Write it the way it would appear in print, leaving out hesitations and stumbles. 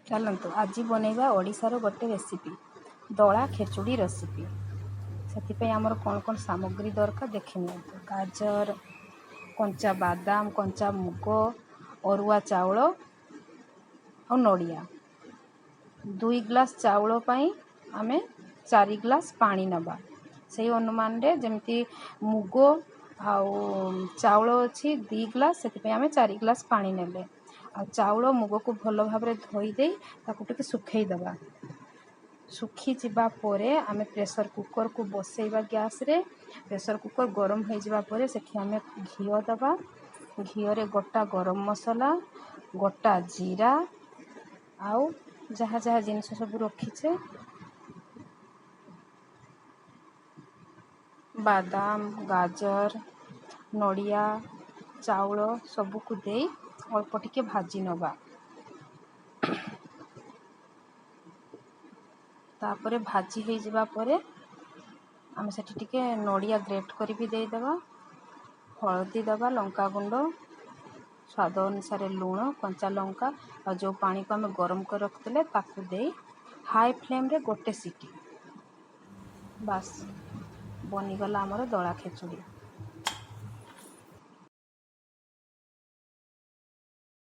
चलतु आज बनैबा ओडिशार गोटे रेसिपी दला खेचुड़ी रेसिपी। से आमर कौन कौन सामग्री दरकार देखि नियंतु। गाजर, कंचा बादाम, कंचा मुग, अरुआ चाउल और नड़िया। 2 ग्लास चाउल पाई आमे 4 ग्लास पानी नबा। से अनुमान रे जमती मुग आउ चाउल अच्छी 2 ग्लास से आमे 4 ग्लास पानी नेले। आ चाउल मुग को भल भाव धोई दे ताकू टिके सुखई दबा। सुखी जिबा परे आमे प्रेशर कुकर को बसैबा गैस रे। प्रेशर कुकर गरम हो जिबा परे सेठी आमे घिओ दबा। घिओ रे गोटा गरम मसला, गोटा जीरा आउ जहाँ जहाँ जिनस सब रखीचे बादाम, गाजर, नड़िया, चाउल सबू को दे अल्प टिके भाजी नबा। तापरे भाजी हो जिबा परे आमे सेठी टिके नड़िया ग्रेट करी भी दे दबा। हळदी दबा, लंका गुंड, स्वाद अनुसार लूण, कंचा लंका और जो पानी को आमे गरम कर रखते ताकू दे हाई फ्लेम रे गोटे सीटी। बस बनीगला आमर दला खेचुड़ी।